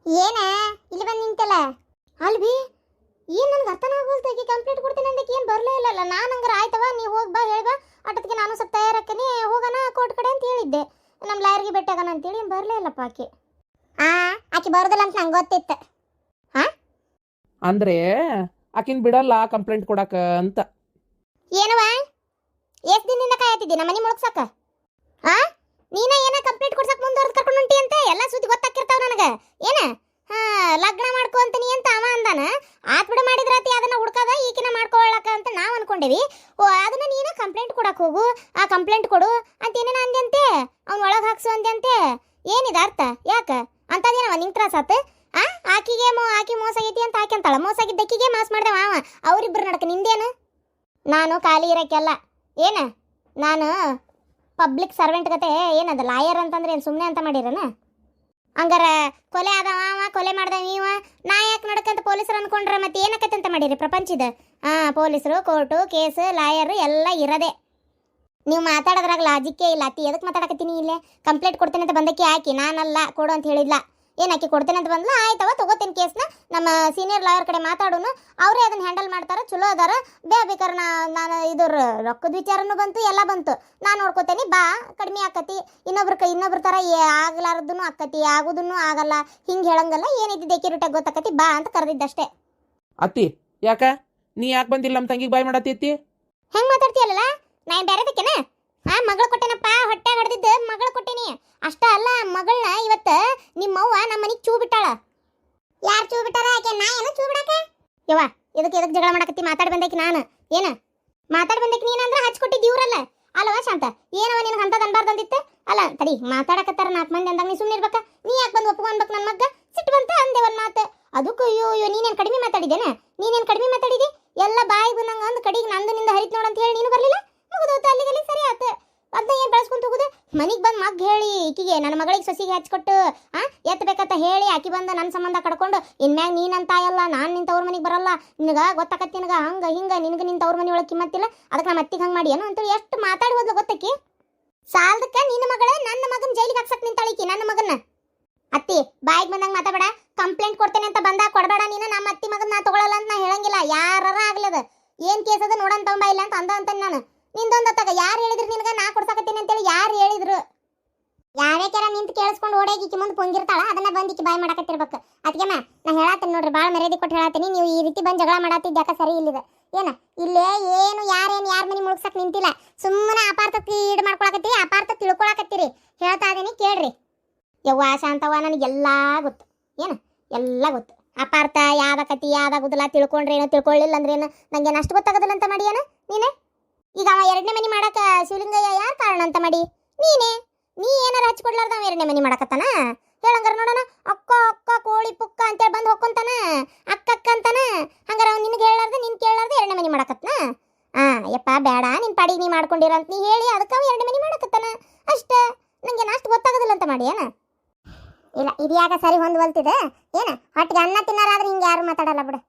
ಏನ ಇಲ್ಲಿ ಬಂದು ನಿಂತಲ್ಲ ಅಲ್ವಿ ಏನು ನನಗೆ ಅರ್ಥನ ಆಗೋಲ್ತು. ಆಕೆ ಕಂಪ್ಲೇಂಟ್ ಕೊಡ್ತೀನಿ ಅಂದಕ್ಕೆ ಏನು ಬರಲೇ ಇಲ್ಲಲ್ಲ. ನಾನು ಹಂಗಾರ ಆಯ್ತವ ನೀವು ಹೋಗಿ ಬಾ ಹೇಳ್ಬಾ ಅಟತ್ಗೆ ನಾನು ಸ್ವಲ್ಪ ತಯಾರಾಕನಿ ಹೋಗೋಣ ಕೋರ್ಟ್ ಕಡೆ ಅಂತ ಹೇಳಿದ್ದೆ. ನಮ್ಮ ಲಾಯರ್ಗೆ ಭೇಟಿಯಾಗೋಣ ಅಂತೇಳಿ ಏನು ಬರಲೇ ಇಲ್ಲಪ್ಪ ಆಕೆ. ಆಕೆ ಬರೋದಿಲ್ಲ ಅಂತ ನಂಗೆ ಗೊತ್ತಿತ್ತು. ಅಂದ್ರೆ ಆಕಿನ್ ಬಿಡಲ್ಲ ಕಂಪ್ಲೇಂಟ್ ಕೊಡಾಕ ಅಂತ. ಏನವ ಎಷ್ಟು ದಿನದಿಂದ ಕಾಯತ್ತಿದ್ದಿ ನಮ್ಮ ಮನೆ ಮುಳುಗ್ಸಕ್ಕ? ನೀನ ಏನ ಕಂಪ್ಲೇಂಟ್ ಕೊಡ್ಸಕ್ ಮುಂದುವರೆದು ಕರ್ಕೊಂಡು ಹೊಂಟಿ ಅಂತ ಎಲ್ಲ ಸುದ್ದಿ ಗೊತ್ತಾಕಿರ್ತಾವ ನನಗೆ. ಏನ ಲಗ್ನ ಮಾಡ್ಕೊ ಅಂತೀನಿ ಅಂತ ಅವ ಅಂದಾನ. ಆತ್ ಬಿಡ ಮಾಡಿದ್ರಾತಿ ಅದನ್ನ ಹುಡ್ಕದ ಈಕಿನ ಮಾಡ್ಕೊಳ್ಳಕ ಅಂತ ನಾವು ಅನ್ಕೊಂಡೇವಿ. ಅದನ್ನ ನೀನ ಕಂಪ್ಲೇಂಟ್ ಕೊಡಕ್ ಹೋಗು, ಆ ಕಂಪ್ಲೇಂಟ್ ಕೊಡು ಅಂತ ಏನೇನ ಅಂದ್ಯಂತೆ, ಅವ್ನ ಒಳಗೆ ಹಾಕ್ಸು ಅಂದ್ಯಂತೆ. ಏನಿದ ಅರ್ಥ? ಯಾಕ ಅಂತದೇನವ ನಿಂಗೆ ತ್ರಾಸ ಆತ? ಆಕಿಗೆ ಆಕಿ ಮೋಸ ಆಗೈತಿ ಅಂತ ಆಕೆ ಅಂತಾಳ, ಮೋಸ ಆಗಿದ್ದಕ್ಕಿಗೆ ಮಾಸ್ ಮಾಡ್ದವ ಅವ. ಅವ್ರಿಬ್ರು ನಡಕ ನಿಂದೇನು? ನಾನು ಖಾಲಿ ಇರಕ್ಕೆಲ್ಲ ಏನ ನಾನು ಪಬ್ಲಿಕ್ ಸರ್ವೆಂಟ್ ಗತೆ ಏನದ ಲಾಯರ್ ಅಂತಂದ್ರೆ ಏನು ಸುಮ್ಮನೆ ಅಂತ ಮಾಡಿರನ? ಹಂಗಾರ ಕೊಲೆ ಆದವ ಅವ, ಕೊಲೆ ಮಾಡ್ದ ನೀವ, ನಾ ಯಾಕೆ ನಡಕಂತ ಪೊಲೀಸರು ಅನ್ಕೊಂಡ್ರ ಮತ್ತೆ ಏನಕ್ಕತ್ತೆ ಅಂತ ಮಾಡಿರಿ ಪ್ರಪಂಚದ? ಪೊಲೀಸರು, ಕೋರ್ಟು, ಕೇಸ್, ಲಾಯರ್ ಎಲ್ಲ ಇರದೆ. ನೀವು ಮಾತಾಡೋದ್ರಾಗ ಲಾಜಿಕ್ಕೇ ಇಲ್ಲ. ಅತಿ ಎದಕ್ಕೆ ಮಾತಾಡಕತ್ತೀನಿ? ಇಲ್ಲೇ ಕಂಪ್ಲೇಂಟ್ ಕೊಡ್ತೇನೆ ಅಂತ ಬಂದಕ್ಕೆ ಆಕಿ ನಾನಲ್ಲ ಕೊಡು ಅಂತ ಹೇಳಿದ್ಲ. ಏನಾಕಿ ಕೊಡ್ತೇನೆ ಅಂತ ಬಂದ್ಲ, ಆಯ್ತವ ತಗೋತೇನೆ ಕೇಸ್ನ, ನಮ್ಮ ಸೀನಿಯರ್ ಲಾಯರ್ ಕಡೆ ಮಾತಾಡೋನು, ಅವರೇ ಅದನ್ನ ಹ್ಯಾಂಡಲ್ ಮಾಡ್ತಾರ, ಚಲೋ ಅದಾರ. ಬೇಕಾರೆ ನಾನು ಇದ್ರ ರೊಕ್ಕದ ವಿಚಾರನೂ ಬಂತು, ಎಲ್ಲ ಬಂತು, ನಾನು ನೋಡ್ಕೋತೇನೆ, ಬಾ ಕಡಿಮೆ ಆಕತಿ, ಇನ್ನೊಬ್ರ ಥರ ಆಗ್ಲಾರ್ದೂ ಆಕತಿ, ಆಗೋದನ್ನು ಆಗಲ್ಲ, ಹಿಂಗೆ ಹೇಳಂಗಲ್ಲ, ಏನೈತಿ ದೇಕಿರುಟ್ಟಾಗ ಗೊತ್ತಾಕತಿ, ಬಾ ಅಂತ ಕರೆದಿದ್ದಷ್ಟೇ. ಅತ್ತಿ ಯಾಕ ನೀ ಯಾಕೆ ಬಂದಿಲ್ಲ ನಮ್ಮ ತಂಗಿಗೆ ಬಾಯ್ ಮಾಡತ್ತಿ? ಹೆಂಗೆ ಮಾತಾಡ್ತೀಯಲ್ಲ? ನಾ ಬೇರೆದಕ್ಕೇನ ಮಗಳು ಕೊಟ್ಟೆನಪ್ಪ, ಹೊಟ್ಟೆ ಹಡ್ದಿದ್ದು ಮಗಳು ಕೊಟ್ಟೇನಿ. ಅಷ್ಟ ಅಲ್ಲ, ಮಗಳನ್ನ ಇವತ್ತ ನಿಮ್ಮವ್ವ ನಮ್ಮ ಮನೆಗೆ ಚೂ ಬಿಟ್ಟಾಳ. ಯಾರು ಚೂ ಬಿಟ್ಟಾರ? ಆಕೆ ನಾ ಏನೋ ಚೂ ಬಿಡಾಕ? ಯವ್ವ ಎದಕ್ಕೆ ಜಗಳ ಮಾಡಕತ್ತಿ? ಮಾತಾಡಿ ಬಂದಕ್ಕೆ ನಾನು ಏನ ಮಾತಾಡಿ ಬಂದಕ್ಕೆ ನೀನಂದ್ರೆ ಹಚ್ಕೊಟ್ಟಿದ್ದು ಇವ್ರಲ್ಲ ಅಲ್ಲವ ಶಾಂತ. ಏನವ ನಿನಗೆ ಅಂತದ್ ಅನ್ಬಾರ್ದು ಅಂದಿತ್ತು ಅಲ್ಲ? ತಡಿ ಮಾತಾಡಕತ್ತಾರ 4 ಮಂದಿ ಅಂದಾಗ ನೀ ಸುಮ್ಮನೆ ಇರ್ಬೇಕ? ನೀ ಯಾಕೆ ಬಂದು ಒಪ್ಕೊಂಡ್ಬೇಕು? ನನ್ನ ಮಗ್ಗ ಸಿಟ್ಟು ಬಂತ ಅಂದೆ ಒಂದು ಮಾತು. ಅದಕ್ಕೂ ಅಯ್ಯೋ ನೀನೇನು ಕಡಿಮೆ ಮಾತಾಡಿದ್ದೇನೆ? ನೀನೇನು ಕಡಿಮೆ ಮಾತಾಡಿದಿ? ಎಲ್ಲ ಬಾಯಿ ಬಂದಂಗ ಒಂದು ಕಡೆಗೆ ನಂದು ನಿಂದ ಹರಿತ್ ನೋಡಂತ ಹೇಳಿ ನೀನು ಬರಲಿಲ್ಲ. ಮುಗಿದೋತು ಅಲ್ಲಿಗೆ ಸರಿ ಆತು. ಅದನ್ನ ಏನು ಬೆಳೆಸ್ಕೊಂತ ಹೋಗುದು? ಮನಿಗೆ ಬಂದು ಮಗ್ ಹೇಳಿ ಈಕಿಗೆ ನನ್ನ ಮಗಳಿಗೆ ಸೊಸಿಗೆ ಹಚ್ಕೊಟ್ಟು ಎತ್ತಬೇಕಂತ ಹೇಳಿ ಆಕಿ ಬಂದು ನನ್ನ ಸಂಬಂಧ ಕಡ್ಕೊಂಡು ಇನ್ಮ್ಯಾಗ ನೀನಂತ ಅಲ್ಲ, ನಾನು ನಿಂತ ಅವ್ರ ಮನೆಗೆ ಬರಲ್ಲ, ನಿನಗೆ ಗೊತ್ತಾಕತ್ತಿ, ನಿನಗೆ ಹಂಗೆ ಹಿಂಗೆ, ನಿನಗೆ ನಿಂತ ಅವ್ರ ಮನೆ ಒಳಗೆ ಕಿಮ್ಮತ್ತಿಲ್ಲ, ಅದಕ್ಕೆ ನಮ್ಮ ಅತ್ತಿಗೆ ಹಂಗೆ ಮಾಡಿ ಏನೋ ಅಂತೇಳಿ ಎಷ್ಟು ಮಾತಾಡಿ ಹೋದ್ಲು ಗೊತ್ತಕ್ಕಿ. ಸಾಲದಕ್ಕೆ ನಿನ್ನ ಮಗಳ ನನ್ನ ಮಗನ ಜೈಲಿಗೆ ಹಾಕ್ಸಕ್ ನಿಂತಾಳಿಕಿ. ನನ್ನ ಮಗನ್ನ ಅತ್ತಿ ಬಾಯಿಗೆ ಬಂದಂಗೆ ಮಾತಾಡಬೇಡ. ಕಂಪ್ಲೇಂಟ್ ಕೊಡ್ತೇನೆ ಅಂತ ಬಂದಾಗ ಕೊಡಬೇಡ ನೀನು. ನಮ್ಮ ಅತ್ತಿ ಮಗನ ನಾ ತಗೊಳ್ಳಲ್ಲ ಅಂತ ನಾ ಹೇಳಂಗಿಲ್ಲ. ಯಾರ ಆಗ್ಲದ ಏನು ಕೇಸ್ ಅದ ನೋಡಂತ ತಗೊಂಬ ಇಲ್ಲ ಅಂತ ಅಂದ ನಾನು. ನಿಂದೊಂದು ಅತ್ತಾಗ ಯಾರು ಹೇಳಿದ್ರು ನಿನಗೆ ನಾ ಕೊಡ್ಸಾಕತ್ತೀನಿ ಅಂತೇಳಿ? ಯಾರು ಹೇಳಿದ್ರು? ಯಾರೇ ಕೆರ ನಿಂತು ಕೇಳಿಸ್ಕೊಂಡು ಓಡಾಗಿಕ್ಕಿ ಮುಂದೆ ಪೊಂಗಿರ್ತಾಳ, ಅದನ್ನ ಬಂದಿಕ್ಕಿ ಬಾಯ್ ಮಾಡಕತ್ತಿರ್ಬೇಕು. ಅದಕ್ಕೆ ನಾ ಹೇಳತ್ತೀನಿ ನೋಡ್ರಿ, ಭಾಳ ಮರ್ಯಾದೆ ಕೊಟ್ಟು ಹೇಳತ್ತೀನಿ. ನೀವು ಈ ರೀತಿ ಬಂದು ಜಗಳ ಮಾಡತ್ತಿದ್ದ ಯಾಕೆ ಸರಿ ಇಲ್ಲಿದೆ ಏನ? ಇಲ್ಲೇ ಏನು ಯಾರ ಮನೆ ಮುಳುಗ್ಸಕ್ ನಿಂತಿಲ್ಲ. ಸುಮ್ಮನೆ ಅಪಾರ್ಥ ಈಡ್ ಮಾಡ್ಕೊಳಕತ್ತೀರಿ, ಅಪಾರ್ಥ ತಿಳ್ಕೊಳಕತ್ತೀರಿ. ಹೇಳ್ತಾ ಇದೀನಿ ಕೇಳ್ರಿ. ಯವ್ವ ಶಾಂತವ್ವ, ನನಗೆಲ್ಲ ಗೊತ್ತು. ಏನು ಎಲ್ಲ ಗೊತ್ತು. ಅಪಾರ್ಥ ಯಾವ್ದಕತಿ ಯಾವ್ದಾಗುದಿಲ್ಲ, ತಿಳ್ಕೊಂಡ್ರೆ ಏನೋ ತಿಳ್ಕೊಳ್ಳಿಲ್ಲ ಅಂದ್ರೆ ಏನು ನಂಗೇನು ಅಷ್ಟು ಗೊತ್ತಾಗೋದಿಲ್ಲ ಅಂತ ಮಾಡಿ ಏನ ನೀನೆ? ಈಗ ಅವ 2ನೇ ಮನೆ ಮಾಡಕ ಶಿವಲಿಂಗಯ್ಯ ಯಾರು ಕಾರಣ ಅಂತ ಮಾಡಿ? ನೀನೇ. ನೀ ಏನಾರ ಹಚ್ಕೊಡ್ಲಾರ್ದ ಅವ 2ನೇ ಮನೆ ಮಾಡಕತ್ತಾನ? ಹೇಳಂಗಾರ ನೋಡೋಣ. ಅಕ್ಕ ಅಕ್ಕ ಕೋಳಿ ಪುಕ್ಕ ಅಂತೇಳಿ ಬಂದು ಹೊಕ್ಕೊಂತಾನ, ಅಕ್ಕ ಅಕ್ಕ ಅಂತಾನ. ಹಂಗಾರ ಅವ್ನು ನಿನಗೆ ಹೇಳಾರ್ದೆ ನಿನ್ ಕೇಳಾರ್ದೆ 2ನೇ ಮನೆ ಮಾಡಕತ್ನ? ಯಪ್ಪ ಬೇಡ, ನಿನ್ ಪಾಡಿಗೆ ನೀ ಮಾಡ್ಕೊಂಡಿರಂತ ನೀ ಹೇಳಿ ಅದಕ್ಕೆ ಅವ 2ನೇ ಮನೆ ಮಾಡಕತ್ತಾನ ಅಷ್ಟ. ನಂಗೇನು ಅಷ್ಟು ಗೊತ್ತಾಗೋದಿಲ್ಲ ಅಂತ ಮಾಡಿ ಏನ? ಇಲ್ಲ ಇದು ಯಾಕೆ ಸರಿ ಹೊಂದ್ವಲ್ತಿದೆ ಏನ? ಹೊಟ್ಟಿಗೆ ಅನ್ನ ತಿನ್ನಾರಾದ್ರೆ ಹಿಂಗೆ ಯಾರು ಮಾತಾಡಲ್ಲ ಬಿಡು.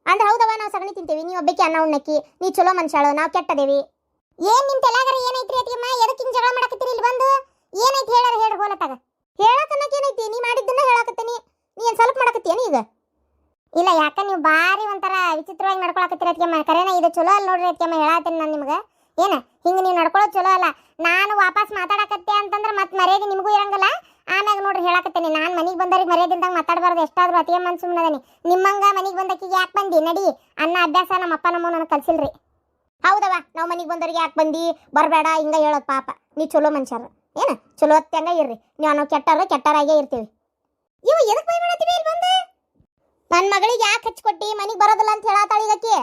ಅಂದ್ರೆ ಹೌದವ, ನಾವು ಸಗಣಿ ತಿಂತೀವಿ, ನೀವು ಒಬ್ಬಕ್ಕೆ ಅನ್ನ ಉಣ್ಣಕ್ಕಿ, ನೀ ಚಲೋ ಮನುಷ್ಯಾಳು, ನಾವು ಕೆಟ್ಟದೇವಿ. ಏನ್ ನಿಮ್ ತಲೆಗಾರ ಏನೈತ್ರಿ ಅತಿಯಮ್ಮ? ಎದಕ್ಕೆ ಹಿಂಗೆ ಜಗಳ ಮಾಡಕತ್ತೀರಿ ಇಲ್ಲಿ ಬಂದು? ಏನೈತಿ ಹೇಳ್ರಿ ಹೋಲತ್ತಾಗ? ಹೇಳಕನ್ನಕ್ಕೆ ಏನೈತಿ? ನೀ ಮಾಡಿದ್ದನ್ನ ಹೇಳಕತ್ತೀನಿ. ನೀ ಏನು ಸ್ವಲ್ಪ ಮಾಡಕತ್ತೀಯನ ಈಗ? ಇಲ್ಲ ಯಾಕ ನೀವು ಭಾರಿ ಒಂಥರ ವಿಚಿತ್ರವಾಗಿ ನಡ್ಕೊಳಕತ್ತೀರಿ ಅತಿಯಮ್ಮ. ಕರೆನ ಇದು ಚಲೋ ಅಲ್ಲ ನೋಡ್ರಿ ಅತಿಯಮ್ಮ, ಹೇಳತ್ತೀನಿ ನಾನು ನಿಮ್ಗೆ. ಏನ ಹಿಂಗೆ ನೀವು ನಡ್ಕೊಳ್ಳೋದು ಚಲೋ ಅಲ್ಲ. ನಾನು ವಾಪಸ್ ಮಾತಾಡಕತ್ತೆ ಅಂತಂದ್ರೆ ಮತ್ತೆ ಮರ್ಯಾದೆ ನಿಮಗೂ ಇರಂಗಿಲ್ಲ. ಆಮ್ಯಾಗ ನೋಡ್ರಿ ಹೇಳಕತ್ತೇನೆ, ನಾನು ಮನೆಗೆ ಬಂದವ್ರಿಗೆ ಮರ್ಯಾದಿಂದಾಗ ಮಾತಾಡಬಾರ್ದು. ಎಷ್ಟಾದ್ರೂ ಅತಿಯಮ್ಮ ಅಂತ ಸುಮ್ಮನದನಿ. ನಿಮ್ಮಂಗ ಮನೆಗೆ ಬಂದಕ್ಕಿಗೆ ಯಾಕೆ ಬಂದಿ? ನಡಿ, ಅನ್ನ ಅಭ್ಯಾಸ ನಮ್ಮ ಅಪ್ಪ ನಮ್ಮ ನನಗೆ ಕಲ್ಸಿಲ್ರಿ. ಹೌದವ, ನಾವು ಮನೆಗೆ ಬಂದವ್ರಿಗೆ ಯಾಕೆ ಬಂದಿ ಬರಬೇಡ ಹಿಂಗೆ ಹೇಳೋದು ಪಾಪ. ನೀ ಚಲೋ ಮನುಷ್ಯರ ಏನು ಚಲೋ ಹತ್ತಂಗ ಇರ್ರಿ. ನಾವು ಕೆಟ್ಟಾರಾಗೇ ಇರ್ತೀವಿ. ಇವು ಎದಕ್ಕೆ ಬೈ ಮಾಡತ್ತೀವಿ ಇಲ್ಲಿ ಬಂದು? ನನ್ನ ಮಗಳಿಗೆ ಯಾಕೆ ಹಚ್ಕೊಟ್ಟಿ ಮನೆಗೆ ಬರೋದಿಲ್ಲ ಅಂತ ಹೇಳತ್ತಾಳಿಗಕ್ಕಿ.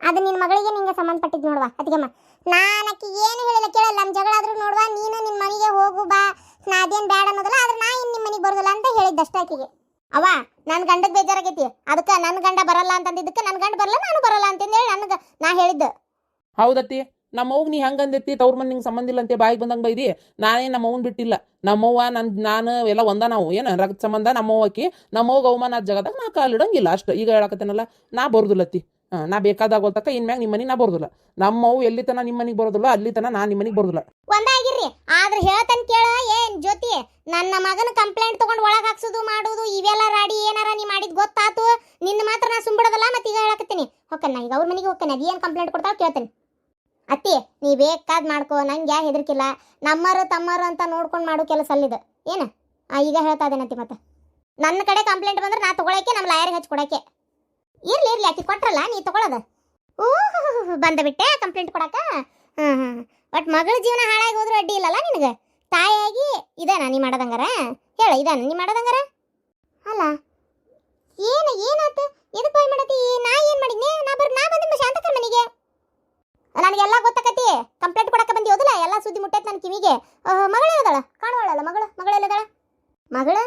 ಅದು ನಿನ್ನ ಮಗಳಿಗೆ ನಿಂಗೆ ಸಂಬಂಧಪಟ್ಟಿದ್ದು ನೋಡುವ ಅತಿಗಮ್ಮ. ನಾನಕ್ಕಿ ಏನು ಹೇಳಿಲ್ಲ ಕೇಳಲ್ಲ. ನಮ್ಮ ಜಗಳ ಆದ್ರೂ ನೋಡುವ, ನೀನು ನಿನ್ನ ಮನೆಗೆ ಹೋಗು ಬಾ, ನಾ ಅದೇನು ಬೇಡ ಅನ್ನೋದಲ್ಲ. ಆದ್ರೆ ನಾ ಇನ್ನು ನಿಮ್ಮ ಮನೆಗೆ ಬರೋದಿಲ್ಲ ಅಂತ ಹೇಳಿದ್ದಷ್ಟ ಆಕಿಗೆ. ಅವ ನನ್ನ ಗಂಡಕ್ಕೆ ಬೇಜಾರಾಗೈತಿ, ಅದಕ್ಕೆ ನನ್ನ ಗಂಡ ಬರಲ್ಲ ಅಂತಂದಿದ್ದಕ್ಕೆ ನನ್ನ ಗಂಡ ಬರಲ್ಲ ನಾನು ಬರಲ್ಲ ಅಂತಂದೇಳಿ ನನಗೆ ನಾ ಹೇಳಿದ್ದು. ಹೌದತ್ತಿ, ನಮ್ಮವ್ಗ ನೀ ಹಂಗಂದೈತಿ, ತವ್ರ ಮನೆ ನಿಂಗೆ ಸಂಬಂಧ ಇಲ್ಲ ಅಂತ ಬಾಯಿಗೆ ಬಂದಂಗೆ ಬೈದಿ. ನಾನೇ ನಮ್ಮವ್ನ ಬಿಟ್ಟಿಲ್ಲ. ನಮ್ಮವ್ವ ನಾನು ಎಲ್ಲ ಒಂದ. ನಾವು ಏನು ರಕ್ತ ಸಂಬಂಧ. ನಮ್ಮವ್ವಕಿ ನಮ್ಮವ್ಗ ಅವಮಾನ ಜಗದಾಗ ನಾ ಕಾಲಿಡಂಗಿಲ್ಲ ಅಷ್ಟು. ಈಗ ಹೇಳಕತ್ತೇನಲ್ಲ, ನಾ ಬರೋದಿಲ್ಲತ್ತಿ. ನಾ ಬೇಕಾದಾಗೋಲ್ತಕ್ಕ ಇನ್ಮ್ಯಾಗ ನಿಮ್ಮ ಮನೆಗೆ ನಾ ಬರೋದಿಲ್ಲ. ನಮ್ಮವು ಎಲ್ಲಿ ತನ ನಿಮ್ಮ ಮನೆಗೆ ಬರೋದಿಲ್ಲ, ಅಲ್ಲಿ ತನ ನಾ ನಿಮ್ಮ ಮನೆಗೆ ಬರೋದಿಲ್ಲ. ಒಂದಾಗಿರ್ರಿ. ಆದ್ರೆ ಹೇಳ್ತಾನೆ ಕೇಳ. ಏನ್ ಜ್ಯೋತಿ, ನನ್ನ ಮಗನ ಕಂಪ್ಲೇಂಟ್ ತಗೊಂಡು ಒಳಗೆ ಹಾಕ್ಸೋದು ಮಾಡೋದು ಇವೆಲ್ಲ ರಾಡಿ ಏನಾರ ನೀ ಮಾಡಿದ್ ಗೊತ್ತಾತು. ನಿನ್ನ ಮಾತ್ರ ನಾ ಸುಂಬಿಡೋದಲ್ಲ. ಮತ್ತೆ ಈಗ ಹೇಳಕತ್ತೀನಿ ಹೊಕ್ಕನ, ಈಗ ಅವ್ರ ಮನೆಗೆ ಹೋಗ್ತಾನೆ. ಅದು ಏನು ಕಂಪ್ಲೇಂಟ್ ಕೊಡ್ತಾವ ಕೇಳ್ತೇನೆ. ಅತ್ತಿ ನೀ ಬೇಕಾದ್ ಮಾಡ್ಕೋ, ನಂಗೆ ಹೆದರ್ಕಿಲ್ಲ. ನಮ್ಮರು ತಮ್ಮರು ಅಂತ ನೋಡ್ಕೊಂಡು ಮಾಡೋ ಕೆಲಸ ಅಲ್ಲಿದೆ ಏನು. ಈಗ ಹೇಳ್ತಾ ಇದ್ದೇನತ್ತಿ. ಮತ್ತೆ ನನ್ನ ಕಡೆ ಕಂಪ್ಲೇಂಟ್ ಬಂದ್ರೆ ನಾ ತಗೊಳಕ್ಕೆ ನಮ್ಮ ಲಾಯರ್ಗೆ ಹಚ್ಚಿ ಕೊಡಕ್ಕೆ. ಇರ್ಲಿ ಆಕಿ ಕೊಟ್ರಲ್ಲ ನೀ ತಗೊಳ್ಳೋದು. ಬಂದ ಬಿಟ್ಟೆ ಕಂಪ್ಲೇಂಟ್ ಕೊಡಕ. ಬಟ್ ಮಗಳ ಜೀವನ ಹಾಳಾಗಿ ಹೋದ್ರೂ ಅಡ್ಡಿ ಇಲ್ಲಲ್ಲ ನಿನಗೆ. ತಾಯಿಯಾಗಿ ಇದಾನ ನೀ ಮಾಡೋದಂಗಾರ ಹೇಳ, ಇದಾನ ನೀ ಮಾಡೋದಂಗಾರ ಅಲ್ಲ. ಏನಾತು ಎದಕ್ಕೆ ಬಾಯ್ ಮಾಡತಿ? ನಾ ಏನು ಮಾಡಿದ್ನಿ? ನಾ ಬಂದ ಶಾಂತಕ ಮನೆಗೆ. ನನಗೆಲ್ಲ ಗೊತ್ತಾಕತಿ. ಕಂಪ್ಲೇಂಟ್ ಕೊಡಕ್ಕೆ ಬಂದಿ ಹೋದಲ್ಲ, ಎಲ್ಲ ಸುದ್ದಿ ಮುಟ್ಟೈತೆ ನನ್ನ ಕಿವಿಗೆ. ಮಗಳೇನದಾಳ ಕಾಣುವಳಲ್ಲ? ಮಗಳೆಲ್ಲದಾಳ? ಮಗಳು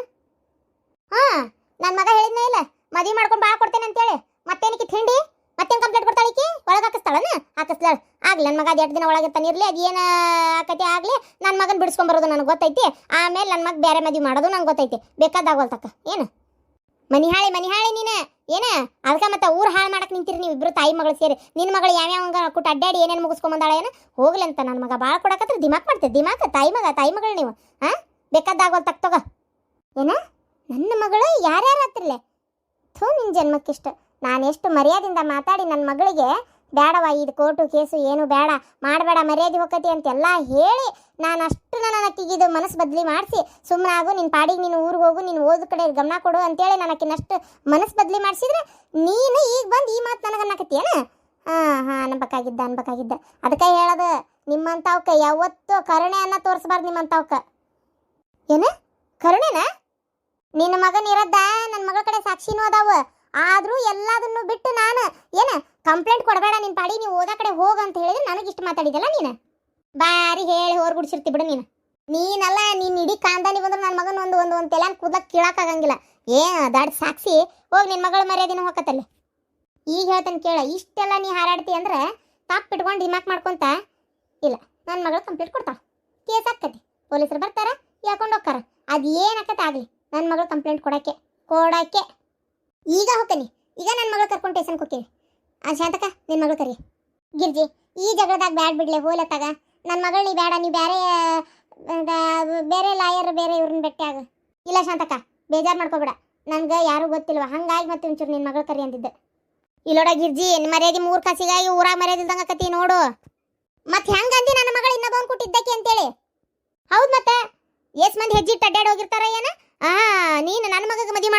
ನನ್ನ ಮಗ ಹೇಳಿದ್ನೇ ಇಲ್ಲ ಮದುವೆ ಮಾಡ್ಕೊಂಡು ಭಾಳ ಕೊಡ್ತೇನೆ ಅಂತೇಳಿ. ಮತ್ತೇನಕ್ಕೆ ತಿಂಡಿ ಮತ್ತೇನು ಕಂಪ್ಲೇಂಟ್ ಕೊಡ್ತಾಳಿಕಿ? ಒಳಗೆ ಹಾಕಿಸ್ತಾಳನ? ಹಾಕಿಸ್ಲಾಳ ಆಗ್ಲಿ. ನನ್ನ ಮಗ ಅದು 2 ದಿನ ಒಳಗಿರ್ತಾನೆ ಇರಲಿ. ಅದು ಏನು ಆಕತಿ ಆಗಲಿ. ನನ್ನ ಮಗನ ಬಿಡಿಸ್ಕೊಂಬರೋದು ನನಗೆ ಗೊತ್ತೈತಿ. ಆಮೇಲೆ ನನ್ನ ಮಗ ಬೇರೆ ಮದುವೆ ಮಾಡೋದು ನಂಗೆ ಗೊತ್ತೈತಿ. ಬೇಕಾದಾಗೋಲ್ತಕ್ಕ ಏನು ಮನಿ ಹಾಳಿ ನೀನು ಏನ? ಅದಕ್ಕೆ ಮತ್ತೆ ಊರು ಹಾಳು ಮಾಡಕ್ಕೆ ನಿಂತಿರಿ ನೀವು ಇಬ್ಬರು ತಾಯಿ ಮಗಳು ಸೇರಿ. ನಿನ್ನ ಮಗಳು ಯಾವ್ಯಾವಂಗ ಕುಟ್ಟು ಅಡ್ಡಾಡಿ ಏನೇನು ಮುಗಿಸ್ಕೊಂಬಂದಾಳ ಏನು? ಹೋಗ್ಲಿ ಅಂತ ನನ್ನ ಮಗ ಭಾಳ ಕೊಡಕತ್ರ ದಿಮಾಕ್ ಮಾಡ್ತೀರಿ. ದಿಮಾಕ್ ತಾಯಿ ಮಗಳು ನೀವು. ಬೇಕಾದಾಗೋಲ್ತಕ್ಕ ತಗೋ. ಏನ ನನ್ನ ಮಗಳು ಯಾರ್ಯಾರು ಹತ್ತಿರಲೆ? ಥೂ ನಿನ್ನ ಜನ್ಮಕ್ಕಿಷ್ಟು. ನಾನು ಎಷ್ಟು ಮರ್ಯಾದಿಂದ ಮಾತಾಡಿ ನನ್ನ ಮಗಳಿಗೆ ಬೇಡವ ಇದು ಕೋರ್ಟು ಕೇಸು ಏನು ಬೇಡ ಮಾಡಬೇಡ ಮರ್ಯಾದೆ ಹೋಗತಿ ಅಂತೆಲ್ಲ ಹೇಳಿ ನಾನು ಅಷ್ಟು ನನ್ನ ಅಕ್ಕಿಗಿದು ಮನಸ್ಸು ಬದಲಿ ಮಾಡಿಸಿ ಸುಮ್ಮನೆ ಆಗು, ನಿನ್ನ ಪಾಡಿಗೆ ನೀನು ಊರಿಗೆ ಹೋಗು, ನೀನು ಓದ ಕಡೆ ಗಮನ ಕೊಡು ಅಂತೇಳಿ ನಾನು ಅಕ್ಕಿನಷ್ಟು ಮನಸ್ಸು ಬದಲಿ ಮಾಡಿಸಿದ್ರೆ ನೀನು ಈಗ ಬಂದು ಈ ಮಾತು ನನಗೆ ಅನ್ನಕತ್ತೀಯನ? ಅನ್ಬೇಕಾಗಿದ್ದ. ಅದಕ್ಕೆ ಹೇಳೋದು ನಿಮ್ಮಂಥವಕ್ಕೆ ಯಾವತ್ತೂ ಕರುಣೆ ಅನ್ನ ತೋರಿಸ್ಬಾರ್ದು. ನಿಮ್ಮಂಥವಕ್ಕೆ ಏನು ಕರುಣೆನ? ನಿನ್ನ ಮಗನ ಇರದ್ದ ನನ್ನ ಮಗಳ ಕಡೆ ಸಾಕ್ಷಿನೂ ಅದಾವ. ಆದರೂ ಎಲ್ಲದನ್ನು ಬಿಟ್ಟು ನಾನು ಏನು ಕಂಪ್ಲೇಂಟ್ ಕೊಡಬೇಡ, ನಿನ್ನ ಪಾಡಿ ನೀವು ಓದೋ ಕಡೆ ಹೋಗು ಅಂತ ಹೇಳಿದ್ರೆ ನನಗೆ ಇಷ್ಟು ಮಾತಾಡಿದಲ್ಲ ನೀನು. ಬಾರಿ ಹೇಳಿ ಹೊರಗುಡಿಸಿರ್ತಿ ಬಿಡು ನೀನಲ್ಲ. ನೀನು ಇಡೀ ಕಾಂದಾನಿ ಬಂದ್ರೆ ನನ್ನ ಮಗನ ಒಂದು ತೆಲ್ಯಾನ್ ಕೂದಲಕ್ಕೆ ಕೀಳಕ್ಕಾಗಂಗಿಲ್ಲ. ದಾಡಿ ಸಾಕ್ಷಿ ಹೋಗಿ ನಿನ್ನ ಮಗಳ ಮರ್ಯಾದಿನ ಹೋಗತ್ತಲ್ಲಿ. ಈಗ ಹೇಳ್ತಾನೆ ಕೇಳ. ಇಷ್ಟೆಲ್ಲ ನೀ ಹಾರಾಡ್ತಿ ಅಂದ್ರೆ ತಪ್ಪಿಟ್ಕೊಂಡು ದಿಮಾಕ್ ಮಾಡ್ಕೊಂತ ಇಲ್ಲ. ನನ್ನ ಮಗಳು ಕಂಪ್ಲೇಂಟ್ ಕೊಡ್ತಾಳೆ, ಕೇಸ್ ಹಾಕತಿ, ಪೊಲೀಸರು ಬರ್ತಾರ, ಹೇಳ್ಕೊಂಡು ಹೋಗ್ತಾರ. ಅದು ಏನಾಕತ್ತೆ ಆಗಲಿ, ನನ್ನ ಮಗಳು ಕಂಪ್ಲೇಂಟ್ ಕೊಡಕ್ಕೆ ಈಗ ಹೋಗ್ತೀನಿ. ಈಗ ನನ್ನ ಮಗಳು ಕರ್ಕೊಂಡು ಟೇಷನ್ಗೆ ಹೋಗ್ತೀನಿ. ಶಾಂತಕ ನಿನ್ನ ಮಗಳು ಕರಿ. ಗಿರ್ಜಿ ಈ ಜಗಳದಾಗ ಬ್ಯಾಡ್ ಬಿಡ್ಲೆ ಹೋಲತ್ತಾಗ. ನನ್ನ ಮಗಳು ನೀ ಬೇಡ, ನೀ ಬೇರೆ ಲಾಯರ್ ಬೇರೆ ಇವ್ರನ್ನ ಭೇಟಿಯಾಗ. ಇಲ್ಲ ಶಾಂತಕ ಬೇಜಾರು ಮಾಡ್ಕೋಬೇಡ, ನನಗೆ ಯಾರೂ ಗೊತ್ತಿಲ್ವ, ಹಂಗಾಗಿ ಮತ್ತೆ ಒಂಚೂರು ನಿನ್ನ ಮಗಳು ಕರಿ ಅಂತಿದ್ದೆ. ಇಲ್ಲೋಡ ಗಿರ್ಜಿ ಮರ್ಯಾದೆ 3 ಕಾಸಿಗಾಗಿ ಊರಾಗ ಮರ್ಯಾದಿಲ್ದಂಗೆ ಆಕತಿ ನೋಡು. ಮತ್ತೆ ಹೆಂಗಂದಿ ನನ್ನ ಮಗಳು ಇನ್ನೊಬ್ಬ ಕೊಟ್ಟಿದ್ದಕ್ಕೆ ಅಂತೇಳಿ? ಹೌದು ಮತ್ತೆ ಎಷ್ಟು ಮಂದಿ ಹೆಜ್ಜಿಟ್ಟು ಅಡ್ಡಾಡಿ ಹೋಗಿರ್ತಾರ ಏನ? ನೀನು ನನ್ನ ಮಗಗೆ ಮದುವೆ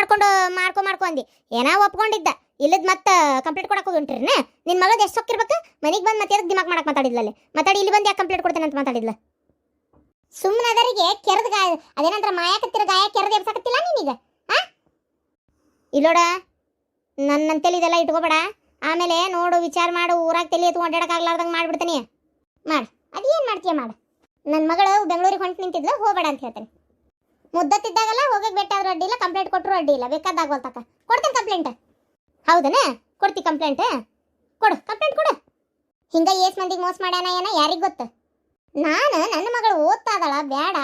ಮಾಡ್ಕೊ ಅಂದಿ. ಏನೋ ಒಪ್ಕೊಂಡಿದ್ದ. ಇಲ್ಲದ ಮತ್ತೆ ಕಂಪ್ಲೇಂಟ್ ಕೊಡಕ್ಕೆ ಹೋಗಿಂಟ್ರಿ. ನಿನ್ನ ಮಗಳದ್ದು ಎಷ್ಟು ಸೊಕ್ಕಿರ್ಬೇಕು? ಮನೆಗೆ ಬಂದು ಮತ್ತೆ ಎದಕ್ಕೆ ದಿಮಾಕ್ ಮಾಡಕ್ಕೆ ಮಾತಾಡಿದ್ಲಲ್ಲಿ? ಮಾತಾಡಿ ಇಲ್ಲಿ ಬಂದು ಯಾಕೆ ಕಂಪ್ಲೇಂಟ್ ಕೊಡ್ತೇನೆ ಅಂತ ಮಾತಾಡಿದ್ಲ? ಸುಮ್ಮನೆ ಅದರಿಗೆ ಕೆರೆದ ಗಾಯ ಅದೇನಂದ್ರೆ ಮಾಯಾಕತ್ತಿರ ಗಾಯ ಕೆರೆದು ಎಬ್ಸಾಕತ್ತಿಲ್ಲ ನೀನೀಗ. ಇಲ್ಲೋಡ ನನ್ನ ತೆಲಿದೆಲ್ಲ ಇಟ್ಕೋಬೇಡ. ಆಮೇಲೆ ನೋಡು ವಿಚಾರ ಮಾಡು, ಊರಾಗ ತೆಲಿ ಎತ್ತು ಅಡ್ಡಾಡಕ್ಕಾಗ್ಲಾರ್ದಂಗೆ ಮಾಡಿಬಿಡ್ತೀನಿ. ಮಾಡು, ಅದೇನು ಮಾಡ್ತೀಯ ಮಾಡು. ನನ್ನ ಮಗಳು ಬೆಂಗಳೂರಿಗೆ ಹೊಂಟು ನಿಂತಿದ್ಲು, ಹೋಗಬೇಡ ಅಂತ ಹೇಳ್ತೇನೆ. ಮುದ್ದತ್ತಿದ್ದಾಗಲ್ಲ ಹೋಗಕ್ಕೆ ಬೇಕಾದ್ರೂ ಅಡ್ಡಿ ಇಲ್ಲ, ಕಂಪ್ಲೇಂಟ್ ಕೊಟ್ಟರು ಅಡ್ಡಿ ಇಲ್ಲ. ಬೇಕಾದಾಗೋಲ್ತಕ್ಕ ಕೊಡ್ತೇನೆ ಕಂಪ್ಲೇಂಟ್. ಹೌದನ? ಕೊಡ್ತಿ ಕಂಪ್ಲೇಂಟ್? ಕಂಪ್ಲೇಂಟ್ ಕೊಡು. ಹಿಂಗೆ ಏಸ್ ಮಂದಿಗೆ ಮೋಸ ಮಾಡ್ಯಾನ ಏನ ಯಾರಿಗೆ ಗೊತ್ತು? ನನ್ನ ಮಗಳು ಓದ್ತಾ ಇದ್ದಾಳ, ಬೇಡ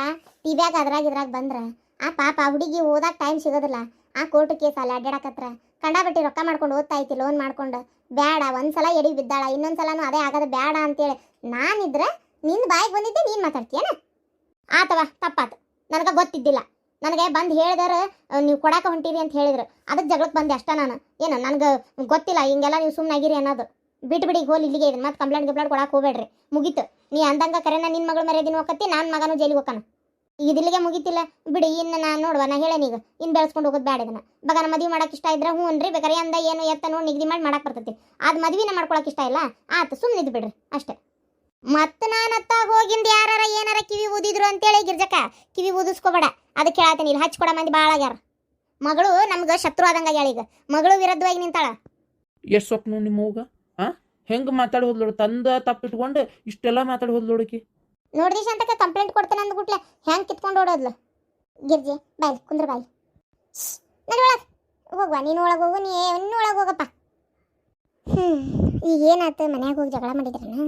ಟಿವ್ಯಾಗ ಇದ್ರಾಗ ಬಂದ್ರೆ ಆ ಪಾಪ ಹುಡುಗಿ ಓದಾಕ ಟೈಮ್ ಸಿಗೋದಿಲ್ಲ. ಆ ಕೋರ್ಟ್ ಕೇಸ್ ಅಲ್ಲಿ ಅಡ್ಡಾಡಕತ್ರ ಕಂಡಾಬಿಟ್ಟು ರೊಕ್ಕ ಮಾಡ್ಕೊಂಡು ಓದ್ತಾ ಐತಿ ಲೋನ್ ಮಾಡ್ಕೊಂಡು. ಬೇಡ, ಒಂದ್ಸಲ ಎಡಿಗೆ ಬಿದ್ದಾಳ, ಇನ್ನೊಂದ್ಸಲನೂ ಅದೇ ಆಗೋದು ಬೇಡ ಅಂತೇಳಿ ನಾನಿದ್ರೆ ನಿನ್ನ ಬಾಯಿಗೆ ಬಂದಿದ್ದೆ ನೀನು ಮಾತಾಡ್ತೀಯನ? ಆತವ ತಪ್ಪಾತು, ನನಗೆ ಗೊತ್ತಿದ್ದಿಲ್ಲ. ನನಗೆ ಬಂದು ಹೇಳಿದಾರೆ ನೀವು ಕೊಡಾಕ ಹೊಂಟಿರಿ ಅಂತ ಹೇಳಿದ್ರು, ಅದಕ್ಕೆ ಜಗಳಕ್ಕೆ ಬಂದೆ ಅಷ್ಟ. ನಾನು ನನಗೆ ಗೊತ್ತಿಲ್ಲ ಹಿಂಗೆಲ್ಲ ನೀವು ಸುಮ್ಮನಾಗಿರಿ ಅನ್ನೋದು. ಬಿಟ್ಟು ಹೋಲಿ ಇಲ್ಲಿಗೆ ಇದನ್ನು ಮತ್ತೆ ಕಂಪ್ಲೇಂಟ್ ಕೊಡಕ್ಕೆ ಹೋಗ್ಬೇಡ್ರಿ. ಮುಗೀತು. ನೀ ಅಂದಂಗೆ ಕರೆನ ನಿನ್ನ ಮಗಳ ಮರ್ಯಾದಿನ ಹೋಗತ್ತಿ, ನನ್ನ ಮಗನೂ ಜೈಲಿಗೆ ಹೋಗ್ತಾನ. ಈಗ ಇಲ್ಲಿಗೆ ಮುಗೀತಿಲ್ಲ ಬಿಡಿ. ಇನ್ನು ನಾನು ನೋಡುವ, ನಾ ಹೇಳೇನೀಗ ಇನ್ನು ಬೆಳೆಸ್ಕೊಂಡು ಹೋಗೋದು ಬೇಡ. ಇದನ್ನು ಬಗನ ಮದುವೆ ಮಾಡೋಕೆ ಇಷ್ಟ ಇದ್ರೆ ಹ್ಞೂ ಅನ್ರಿ, ಬೇಕಾರೆ ಅಂದ ಏನು ಎತ್ತ ನೋಡಿ ನಿಗದಿ ಮಾಡಿ ಮಾಡಕ್ಕೆ ಬರ್ತೈತಿ. ಅದು ಮದುವೆನ ಮಾಡ್ಕೊಳಕ್ಕೆ ಇಷ್ಟ ಇಲ್ಲ ಆತು, ಸುಮ್ಮನೆ ಇದು ಬಿಡ್ರಿ ಅಷ್ಟೇ. ಮತ್ತು ನಾನತ್ತ ಹೋಗಿಂದ ಯಾರ ಏನಾರ ಕಿವಿ ಊದಿದ್ರು ಅಂತೇಳಿ ಗಿರ್ಜಕ್ಕ ಕಿವಿ ಊದಿಸ್ಕೋಬೇಡ. ಅದಕ್ಕೆ ಹೇಳ್ತೇನೆ, ಇಲ್ಲಿ ಹಚ್ಕೊಡ ಮಂದಿ ಭಾಳ ಆಗ್ಯಾರ. ಮಗಳು ನಮ್ಗೆ ಶತ್ರು ಆದಂಗೆ ಆಗ್ಯಾಳ. ಈಗ ಮಗಳು ವಿರುದ್ಧವಾಗಿ ನಿಂತಾಳ. ಎಷ್ಟು ಸ್ವಪ್ನ ನಿಮ್ಮ ಹೋಗ ಹೆಂಗೆ ಮಾತಾಡಿ ಹೋದ್ಲೋಡು, ತಂದ ತಪ್ಪಿಟ್ಕೊಂಡು ಇಷ್ಟೆಲ್ಲ ಮಾತಾಡಿ ಹೋದ್ಲೋಡಕಿ. ನೋಡ್ರಿ ಶಾಂತಕ ಕಂಪ್ಲೇಂಟ್ ಕೊಡ್ತೇನೆ ಅಂದ್ಬಿಟ್ಲೆ ಹೆಂಗೆ ಕಿತ್ಕೊಂಡು ಓಡೋದ್ಲು. ಗಿರ್ಜಿ ಬಾಯ್ ಕುಂದ್ರ ಬಾಯ್. ನಡಿ ಒಳಗೆ ಹೋಗುವ, ನೀನು ಒಳಗೆ ಹೋಗು, ನೀನು ಒಳಗೆ ಹೋಗಪ್ಪ. ಈಗ ಏನಾಯ್ತು, ಮನ್ಯಾಗ ಹೋಗಿ ಜಗಳ ಮಾಡಿದ್ರೇನ?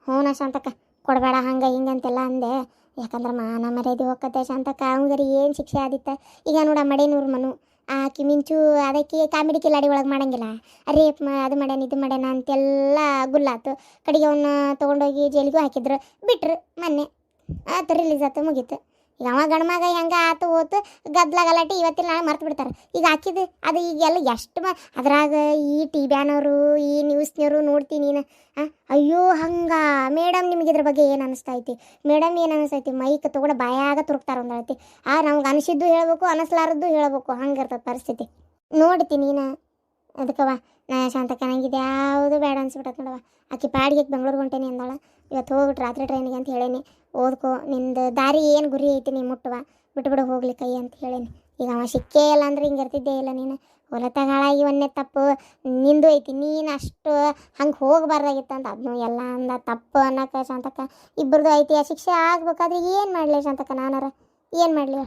ಹ್ಞೂ ಶಾಂತಕ್ಕ ಕೊಡಬೇಡ ಹಂಗೆ ಹಿಂಗೆ ಅಂತೆಲ್ಲ ಅಂದೆ. ಯಾಕಂದ್ರೆ ಮಾನ ಮರ್ಯಾದೆ ಹೋಗತ್ತೆ ಶಾಂತಕ್ಕ. ಅವಂಗರಿ ಏನು ಶಿಕ್ಷೆ ಆದಿತ್ತ. ಈಗ ನೋಡ ಮಡೇನೂರು ಮನು ಆಕಿ ಮಿಂಚು ಅದಕ್ಕೆ ಕಾಮಿಡಿ ಕಿಲಾಡಿ ಒಳಗೆ ಮಾಡಂಗಿಲ್ಲ ರೇಪ್ ಅದು ಮಾಡ್ಯಾನ ಇದು ಮಾಡ್ಯಾನ ಅಂತೆಲ್ಲ ಗುಲ್ಲಾತು. ಕಡೆಗೆ ಅವನ್ನ ತೊಗೊಂಡೋಗಿ ಜೈಲಿಗೂ ಹಾಕಿದ್ರು, ಬಿಟ್ರು ಮೊನ್ನೆ ಆತು, ರಿಲೀಸ್ ಆತು, ಮುಗೀತು. ಈಗ ಅವ ಗಂಡ್ಮಗ ಹೆಂಗೆ ಆತು ಹೋತು ಗದ್ಲ ಗಲಾಟೆ ಇವತ್ತಿಲ್ಲ ನಾಳೆ ಮರ್ತು ಬಿಡ್ತಾರೆ. ಈಗ ಹಾಕಿದ್ದು ಅದು ಈಗೆಲ್ಲ ಎಷ್ಟು ಅದ್ರಾಗ ಈ ಟಿ ವ್ಯಾನವರು ಈ ನ್ಯೂಸ್ನವರು ನೋಡ್ತೀನಿ ನೀನು. ಅಯ್ಯೋ ಹಂಗೆ ಮೇಡಮ್ ನಿಮಗೆ ಇದ್ರ ಬಗ್ಗೆ ಏನು ಅನಿಸ್ತೈತಿ, ಮೇಡಮ್ ಏನು ಅನಿಸ್ತೈತಿ, ಮೈಕ್ ತೊಗೊಂಡು ಬಾಯಾಗ ತುರುಕ್ತಾರೆ ಒಂದೈತಿ. ನಮ್ಗೆ ಅನಿಸಿದ್ದು ಹೇಳ್ಬೇಕು, ಅನಿಸ್ಲಾರದ್ದು ಹೇಳ್ಬೇಕು, ಹಂಗೆ ಇರ್ತದೆ ಪರಿಸ್ಥಿತಿ. ನೋಡ್ತೀನಿ ನೀನು ಅದಕ್ಕವ ನಾ ಶಾಂತಕ್ಕ ನಂಗಿದೆ ಯಾವುದು ಬೇಡ ಅನ್ಸ್ಬಿಟ್ಟತ್ ನೋಡವ. ಆಕಿ ಪಾಡಿಗೆ ಬೆಂಗ್ಳೂರಿಗೆ ಹೊಂಟೇನಿ ಅಂದಾಳ. ಇವತ್ತು ಹೋಗ್ಬಿಟ್ಟು ರಾತ್ರಿ ಟ್ರೈನಿಗೆ ಅಂತ ಹೇಳೇನಿ. ಓದ್ಕೋ, ನಿಂದು ದಾರಿ ಏನು ಗುರಿ ಐತಿ ನೀ ಮುಟ್ಟುವ, ಬಿಟ್ಬಿಡು ಹೋಗ್ಲಿ ಕೈ ಅಂತ ಹೇಳೇನಿ. ಈಗ ಅವ ಸಿಕ್ಕೇ ಇಲ್ಲ ಅಂದ್ರೆ ಹಿಂಗೆ ಇರ್ತಿದ್ದೇ ಇಲ್ಲ ನೀನು. ಹೊಲತಾಗ ಹಾಳಾಗಿ ಒಂದೇ ತಪ್ಪು ನಿಂದು ಐತಿ, ನೀನು ಅಷ್ಟು ಹಂಗೆ ಹೋಗಬಾರ್ದಾಗಿತ್ತು ಅಂತ ಅದನ್ನು ಎಲ್ಲ ಅಂದ ತಪ್ಪು ಅನ್ನೋಕೆ ಶಾಂತಕ್ಕ ಇಬ್ಬರದು ಐತಿ. ಆ ಶಿಕ್ಷೆ ಆಗ್ಬೇಕಾದ್ರೆ ಏನು ಮಾಡಲಿ ಶಾಂತಕ್ಕ, ನಾನಾರ ಏನು ಮಾಡಲಿ?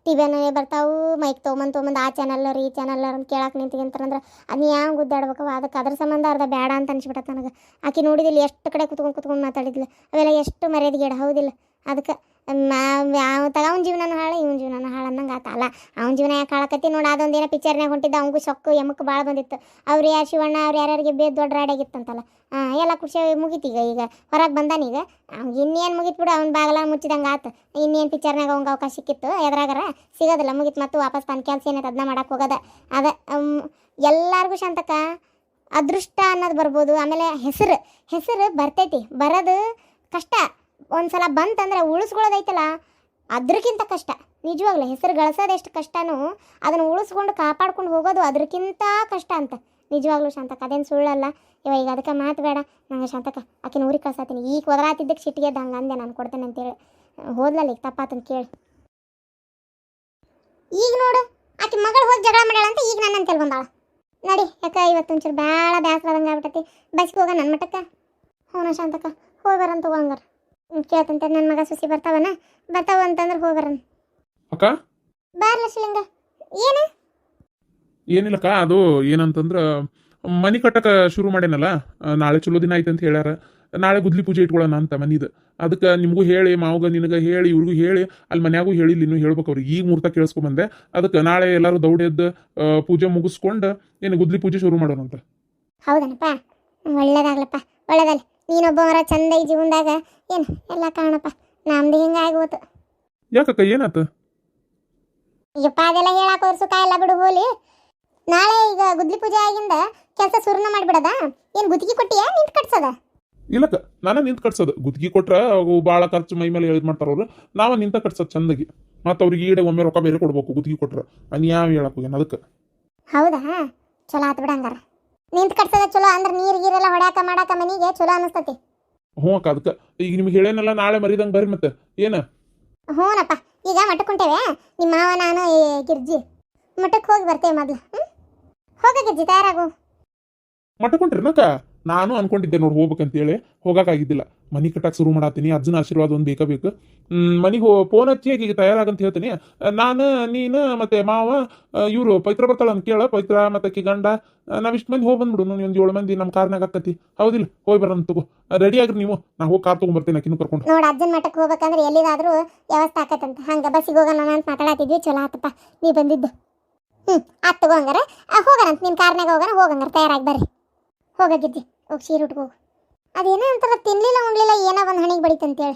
ಟಿ ವಿನೇ ಬರ್ತಾವು, ಮೈಕ್ ತೊಗೊಂಬಂದು ಆ ಚಾನಲ್ಲರು ಈ ಚಾನಲ್ಲರು ಅಂತ ಕೇಳಕ್ಕೆ ನಿಂತಿಗೆಂತಾರಂದ್ರೆ ಅದನ್ನ ಯಾವ ಗುದ್ದಾಡ್ಬೇಕವ. ಅದಕ್ಕೆ ಅದ್ರ ಸಂಬಂಧ ಅರ್ಧ ಬೇಡ ಅಂತ ಅನ್ಸ್ಬಿಟ್ಟೆ ನನಗೆ. ಆಕೆ ನೋಡಿದಿಲ್ಲ ಎಷ್ಟು ಕಡೆ ಕುತ್ಕೊಂಡು ಮಾತಾಡಿದ್ಲು, ಅವೆಲ್ಲ ಎಷ್ಟು ಮರ್ಯಾದೆಗೇಡ ಹೌದಿಲ್ಲ. ಅದಕ್ಕೆ ಅವನ ಜೀವನನೂ ಹಾಳು ಇವನ ಜೀವನನೂ ಹಾಳು ಅನ್ನಂಗೆ ಆತಲ್ಲ. ಅವನ ಜೀವನ ಯಾಕೆ ಹಾಳಕತ್ತಿ ನೋಡಿ. ಅದೊಂದೇನೋ ಪಿಕ್ಚರ್ನಾಗ ಹೊಂಟಿದ್ದ, ಅವನಿಗೂ ಸೊಕ್ಕು ಎಮ್ಮಕ್ಕೆ ಭಾಳ ಬಂದಿತ್ತು. ಅವ್ರು ಯಾರು ಶಿವಣ್ಣ ಅವ್ರು ಯಾರ್ಯಾರಿಗೆ ದೊಡ್ಡ ರಾಡಿಯಾಗಿತ್ತಂತಲ್ಲ. ಎಲ್ಲ ಖುಷಿ ಮುಗೀತೀಗ. ಈಗ ಹೊರಗೆ ಬಂದಾನೀಗ, ಅವ್ನಿಗೆ ಇನ್ನೇನು ಮುಗೀತು ಬಿಡು. ಅವ್ನ ಬಾಗಲ ಮುಚ್ಚಿದಂಗೆ ಆತು. ಇನ್ನೇನು ಪಿಕ್ಚರ್ನಾಗ ಅವ್ನಿಗೆ ಅವಕಾಶ ಸಿಕ್ಕಿತ್ತು, ಎದ್ರಾಗಾರ ಸಿಗೋದಿಲ್ಲ, ಮುಗೀತು. ಮತ್ತು ವಾಪಸ್ ತನ್ನ ಕೆಲಸ ಏನೈತೆ ಅದನ್ನ ಮಾಡಕ್ಕೆ ಹೋಗೋದ. ಅದ ಎಲ್ಲರಿಗೂ ಶಾಂತಕ್ಕ ಅದೃಷ್ಟ ಅನ್ನೋದು ಬರ್ಬೋದು. ಆಮೇಲೆ ಹೆಸರು ಬರ್ತೈತಿ, ಬರೋದು ಕಷ್ಟ. ಒಂದು ಸಲ ಬಂತಂದ್ರೆ ಉಳಿಸ್ಕೊಳ್ಳೋದೈತಲ್ಲ ಅದ್ರಕ್ಕಿಂತ ಕಷ್ಟ. ನಿಜವಾಗ್ಲೂ ಹೆಸರು ಗಳಿಸೋದು ಎಷ್ಟು ಕಷ್ಟನೋ ಅದನ್ನು ಉಳಿಸ್ಕೊಂಡು ಕಾಪಾಡ್ಕೊಂಡು ಹೋಗೋದು ಅದಕ್ಕಿಂತ ಕಷ್ಟ ಅಂತ. ನಿಜವಾಗ್ಲೂ ಶಾಂತಕ್ಕ, ಅದೇನು ಸುಳ್ಳಲ್ಲ. ಈಗ ಅದಕ್ಕೆ ಮಾತು ಬೇಡ ನಂಗೆ ಶಾಂತಕ್ಕ. ಆಕಿನ ಊರಿಗೆ ಕಳ್ಸಾತೀನಿ. ಈಗ ಒದರಾತಿದ್ದಕ್ಕೆ ಸಿಟ್ಟಿಗೆ ಹಂಗೆ ಅಂದೆ, ನಾನು ಕೊಡ್ತೇನೆ ಅಂತೇಳಿ. ಹೋದ್ಲಲ್ಲ ಈಗ ತಪ್ಪಾತಂತ ಕೇಳಿ. ಈಗ ನೋಡು ಆಕೆ ಮಗಳು ಹೋಗಿ ಜಗಳ ಮಾಡ್ಯಾಳ ಅಂತ ಈಗ ನನ್ನ ಅಂತೇಳಿ ಬಂದಾಳ. ನಡಿ ಯಾಕೆ ಇವತ್ತು ಒಂಚೂರು ಭಾಳ ಬೇಸರ ಆದಂಗೆ ಆಗ್ಬಿಟ್ಟತಿ. ಬಸ್ಗೆ ಹೋಗ ನನ್ನ ಮಟ್ಟಕ್ಕೆ. ಹ್ಞೂ ಶಾಂತಕ್ಕ, ಹೋಗ್ಬರಂತ ಹೋಗಂಗಾರ ಕೇಳ್ತಂತೆ. ನನ್ನ ಮಗ ಸುಸಿ ಬರ್ತಾವ ಅಂತಂದ್ರೆ ಹೋಗ್ಬರನ್. ಅಕ್ಕ ಬಾರ್ಲ ಶಿಲಿಂಗ. ಏನು ಏನಿಲ್ಲಕ್ಕ, ಅದು ಏನಂತಂದ್ರೆ ಮನಿ ಕಟ್ಟಕ ಶುರು ಮಾಡ್ಯಾನಲ್ಲ, ನಾಳೆ ಚಲೋ ದಿನ ಐತೆ ಅಂತ ಹೇಳ್ಯಾರ. ನಾಳೆ ಗುದ್ಲಿ ಪೂಜೆ ಇಟ್ಕೊಳ್ಳೋಣ ಅಂತ ಮನಿದು. ಅದಕ್ಕೆ ನಿಮಗೂ ಹೇಳಿ, ಮಾವಗ ನಿನಗೆ ಹೇಳಿ, ಇವ್ರಿಗೂ ಹೇಳಿ, ಅಲ್ಲಿ ಮನ್ಯಾಗೂ ಹೇಳಿಲ್ಲ, ಇನ್ನೂ ಹೇಳ್ಬೇಕು ಅವ್ರಿಗೆ. ಈಗ ಮುಹೂರ್ತ ಕೇಳಿಸ್ಕೊಂಬಂದೆ. ಅದಕ್ಕೆ ನಾಳೆ ಎಲ್ಲರೂ ದೌಡೆದ್ದು ಪೂಜೆ ಮುಗಿಸ್ಕೊಂಡು ಏನು ಗುದ್ಲಿ ಪೂಜೆ ಶುರು ಮಾಡೋಣ ಅಂತ. ಹೌದನಪ್ಪ, ಒಳ್ಳೇದಾಗ್ಲಪ್ಪ, ಒಳ್ಳೇದಲ್ಲ. ನೀನೊಬ್ಬವರ ಚಂದ ಈ ಜೀವನದಾಗ ಏನು ಎಲ್ಲ ಕಾಣಪ್ಪ. ನಮ್ದು ಹಿಂಗಾಗಿ ಹೋತು. ಯಾಕಕ್ಕ ಏನಾತ? ಈಗಪ್ಪ ಅದೆಲ್ಲ ಹೇಳಾಕ ಅವ್ರ ಸುಖ ಎಲ್ಲ ಬಿಡು ಹೋಲಿ. ನಾಳೆ ಈಗ ಗುದ್ಲಿ ಪೂಜೆ ಆಗಿಂದ ಕೆಲಸ ಶುರುನ ಮಾಡಿಬಿಡದ. ಏನು ಗುತ್ತಿಗೆ ಕೊಟ್ಟಿಯಾ ನಿಂತು ಕಟ್ಸದ? ಇಲ್ಲಕ್ಕ, ನಾನು ನಿಂತು ಕಟ್ಸೋದು. ಗುತ್ತಿಗೆ ಕೊಟ್ರೆ ಅವು ಭಾಳ ಖರ್ಚು ಮೈ ಮೇಲೆ ಎಳ್ದು ಮಾಡ್ತಾರ ಅವ್ರು. ನಾವು ನಿಂತ ಕಟ್ಸೋದು ಚಂದಾಗಿ. ಮತ್ತು ಅವ್ರಿಗೆ ಈಡೆ ಒಮ್ಮೆ ರೊಕ್ಕ ಬೇರೆ ಕೊಡ್ಬೇಕು ಗುತ್ತಿಗೆ ಕೊಟ್ರೆ. ಅದು ಯಾವ ಹೇಳಕ್ಕೆ ಹೋಗ್ಯಾನ ಅದಕ್ಕೆ. ಹೌದಾ, ಚಲೋ ಆತು ಬಿಡ ಹಂಗಾರ. ನಿಂತು ಕಟ್ಸೋದ ಚಲೋ ಅಂದ್ರೆ ನೀರು ಗೀರೆಲ್ಲ ಹೊಡ್ಯಾಕ ಮಾಡಾಕ ಮನಿಗೆ ಚಲೋ ಅನಿಸ್ತತಿ. ಹ್ಞೂ ಅಕ್ಕ, ಅದಕ್ಕೆ ಈಗ ನಿಮ್ಗೆ ಹೇಳೇನಲ್ಲ, ನಾಳೆ ಮರಿದಂಗೆ ಬರ್ರಿ ಮತ್ತೆ ಏನ. ಹ್ಞೂನಪ್ಪ, ಈಗ ಮಠಕ್ಕೆ ಹೊಂಟೇವೆ. ನಿಮ್ಮ ಮಾವ ನಾನು ಗಿರ್ಜಿ ಮಠಕ್ಕೆ ಹೋಗಿ ಬರ್ತೇವೆ ಮೊದಲು. ಹೋಗ ಗಿರ್ಜಿ, ತಯಾರಾಗು. ಮಠಕ್ಕೆ ಹೊಂಟ್ರಿನಕ್ಕ? ನಾನು ಅನ್ಕೊಂಡಿದ್ದೆ ನೋಡಿ ಹೋಗ್ಬೇಕಂತೇಳಿ, ಹೋಗೋಕ್ಕಾಗಿದ್ದಿಲ್ಲ. ಮನೆ ಕಟ್ಟಕ್ಕೆ ಶುರು ಮಾಡತ್ತೀನಿ, ಅಜ್ಜನ ಆಶೀರ್ವಾದ ಒಂದು ಬೇಕು. ಮನೆಗೆ ಫೋನ್ ಹಚ್ಚಿ ಈಗ ತಯಾರಾಗಂತ ಹೇಳ್ತೀನಿ. ನಾನು, ನೀನು ಮತ್ತೆ ಮಾವ, ಇವರು ಪವಿತ್ರ ಬರ್ತಾಳ ಅಂತ ಕೇಳ. ಪವಿತ್ರ ಮತ್ತೆ ಅಕ್ಕಿ ಗಂಡ, ನಾವಿಷ್ಟು ಮಂದಿ ಹೋಗಿ ಬಂದ್ಬಿಡು. ಒಂದು 7 ಮಂದಿ ನಮ್ಮ ಕಾರ್ನಾಗ ಆಕತಿ. ಹೌದಿಲ್ಲ? ಹೋಗಿ ಬರೋಣ ತಗೋ. ರೆಡಿ ಆಗ್ರಿ ನೀವು. ನಾ ಹೋಗಿ ಕಾರ್ ತೊಗೊಂಡ್ಬರ್ತೀನಿ ಅಕ್ಕಿನೂ ಕರ್ಕೊಂಡು. ನೋಡಿ, ಅಜ್ಜನ ಮಠಕ್ಕೆ ಹೋಗ್ಬೇಕಂದ್ರೆ ಎಲ್ಲಿದಾದ್ರೂ ವ್ಯವಸ್ಥೆ ಆಕತ್ತಂತ. ಹಂಗೆ ಬಸ್ಸಿಗೆ ಹೋಗೋಣ ಅಂತ ಮಾತಾಡತ್ತಿದ್ವಿ. ಚಲೋ ಆತಪ್ಪ ನೀ ಬಂದಿದ್ದು. ಆತ್ ತಗೋ ಹಂಗಾರ. ಹೋಗೋಣಂತ ನಿನ್ನ ಕಾರ್ನಾಗ ಹೋಗಂಗಾರ ತಯಾರಾಗಿ ಬರ್ರಿ. ಹೋಗಿದ್ದಿ ಹೋಗಿ ಸೀರೆ ಉಟ್ಕೋ. ಅದೇನೋ ಅಂತಾರ, ತಿನ್ಲಿಲ್ಲ ಉಣ್ಲಿಲ್ಲ ಏನೋ ಒಂದು ಹಣಿಗೆ ಬಡಿತಂತೇಳಿ.